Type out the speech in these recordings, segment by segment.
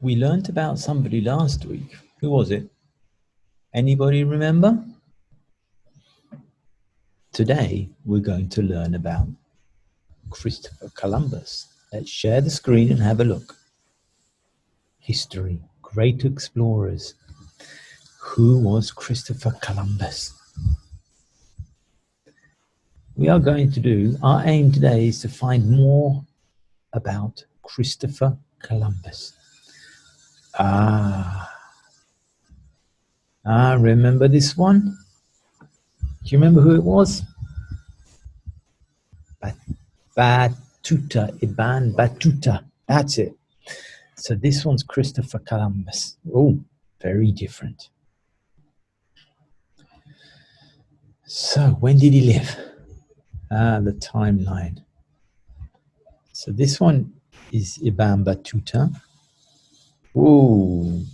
We learnt about somebody last week. Who was it? Anybody remember? Today we're going to learn about Christopher Columbus. Let's share the screen and have a look. History, great explorers. Who was Christopher Columbus? We are going to do, our aim today is to find more about Christopher Columbus. Remember this one? Do you remember who it was? Batuta, Ibn Batuta. That's it. So this one's Christopher Columbus. Oh, very different. So when did he live? The timeline. So this one is Ibn Batuta. Ooh.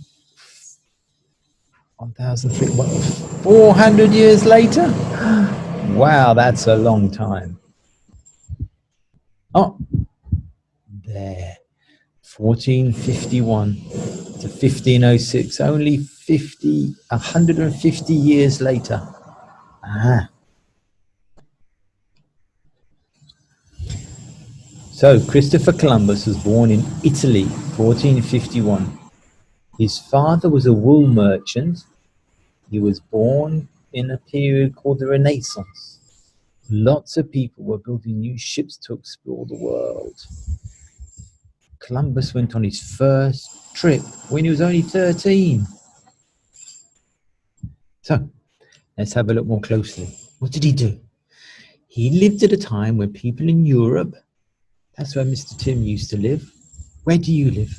400 years later? Wow, that's a long time. Oh, there. 1451 to 1506, only 150 years later. So Christopher Columbus was born in Italy, 1451. His father was a wool merchant. He was born in a period called the Renaissance. Lots of people were building new ships to explore the world. Columbus went on his first trip when he was only 13. So, let's have a look more closely. What did he do? He lived at a time when people in Europe, that's where Mr. Tim used to live. Where do you live?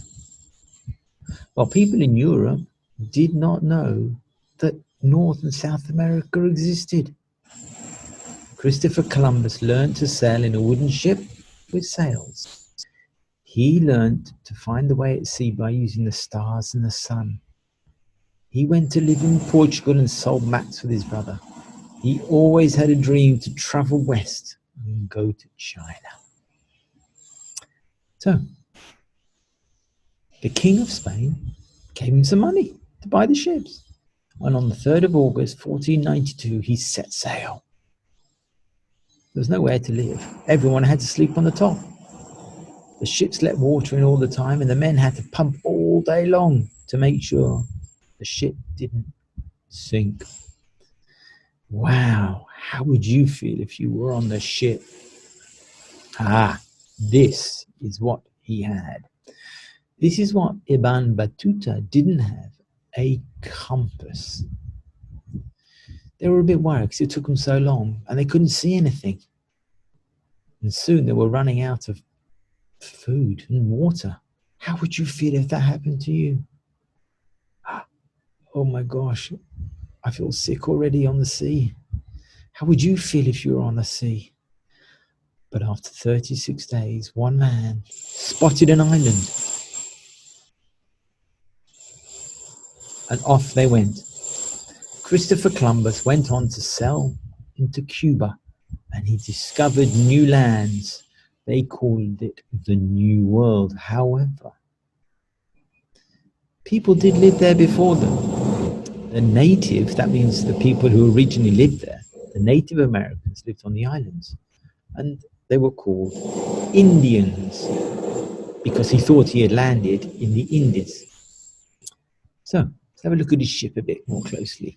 Well, people in Europe did not know that North and South America existed. Christopher Columbus learned to sail in a wooden ship with sails. He learned to find the way at sea by using the stars and the sun. He went to live in Portugal and sold mats with his brother. He always had a dream to travel west and go to China. So, the King of Spain gave him some money to buy the ships. And on the 3rd of August, 1492, he set sail. There was nowhere to live. Everyone had to sleep on the top. The ships let water in all the time, and the men had to pump all day long to make sure the ship didn't sink. Wow, how would you feel if you were on the ship? This is what he had. This is what Ibn Battuta didn't have, a compass. They were a bit worried because it took them so long and they couldn't see anything. And soon they were running out of food and water. How would you feel if that happened to you? Oh my gosh, I feel sick already on the sea. How would you feel if you were on the sea? But after 36 days, one man spotted an island. And off they went. Christopher Columbus went on to sail into Cuba, and he discovered new lands. They called it the New World. However, people did live there before them. The natives, that means the people who originally lived there, the Native Americans lived on the islands, and they were called Indians because he thought he had landed in the Indies. So, let's have a look at his ship a bit more closely.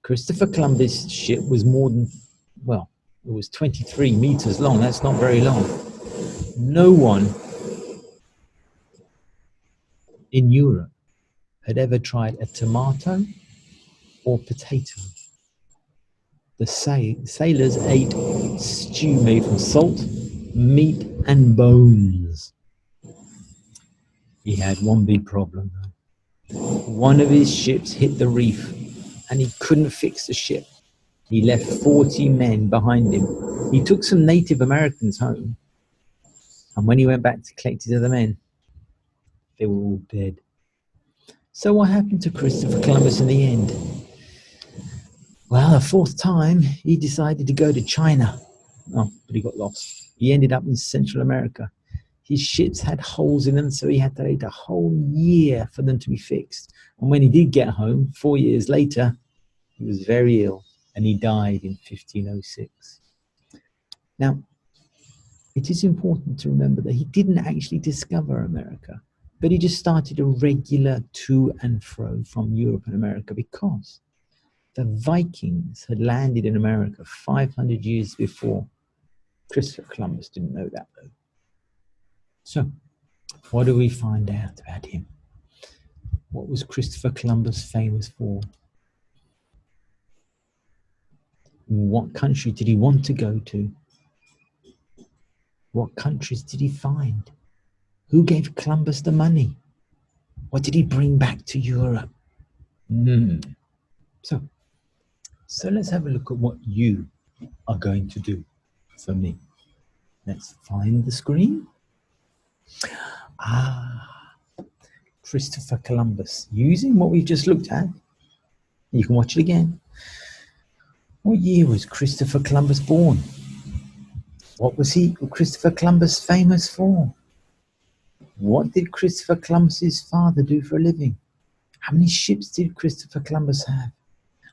Christopher Columbus' ship was it was 23 meters long. That's not very long. No one in Europe had ever tried a tomato or potato. The sailors ate stew made from salt, meat, and bones. He had one big problem, though. One of his ships hit the reef, and he couldn't fix the ship. He left 40 men behind him. He took some Native Americans home, and when he went back to collect his other men, they were all dead. So what happened to Christopher Columbus in the end? Well, the 4th time, he decided to go to China. Oh, but he got lost. He ended up in Central America. His ships had holes in them, so he had to wait a whole year for them to be fixed. And when he did get home, 4 years later, he was very ill and he died in 1506. Now, it is important to remember that he didn't actually discover America, but he just started a regular to and fro from Europe and America because the Vikings had landed in America 500 years before. Christopher Columbus didn't know that, though. So, what do we find out about him? What was Christopher Columbus famous for? What country did he want to go to? What countries did he find? Who gave Columbus the money? What did he bring back to Europe? So let's have a look at what you are going to do for me. Let's find the screen. Christopher Columbus, using what we've just looked at. You can watch it again. What year was Christopher Columbus born? What was Christopher Columbus famous for? What did Christopher Columbus's father do for a living? How many ships did Christopher Columbus have?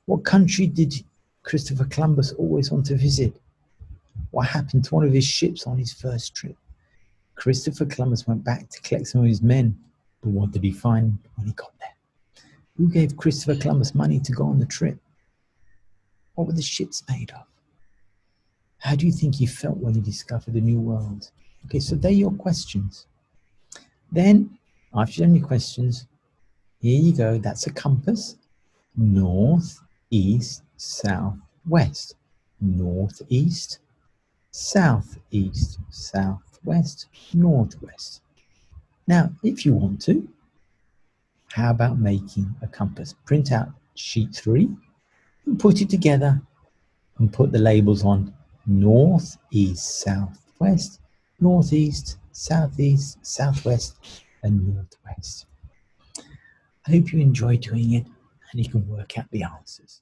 What country did Christopher Columbus always want to visit? What happened to one of his ships on his first trip? Christopher Columbus went back to collect some of his men, but what did he find when he got there? Who gave Christopher Columbus money to go on the trip? What were the ships made of? How do you think he felt when he discovered the new world? Okay, so they're your questions. Then, after you've done your questions, here you go. That's a compass. North, east, south, west. Northeast, southeast, southwest, northwest. Now, if you want to, how about making a compass? Print out sheet 3 and put it together and put the labels on north, east, south, west, northeast, southeast, southwest, and northwest. I hope you enjoy doing it and you can work out the answers.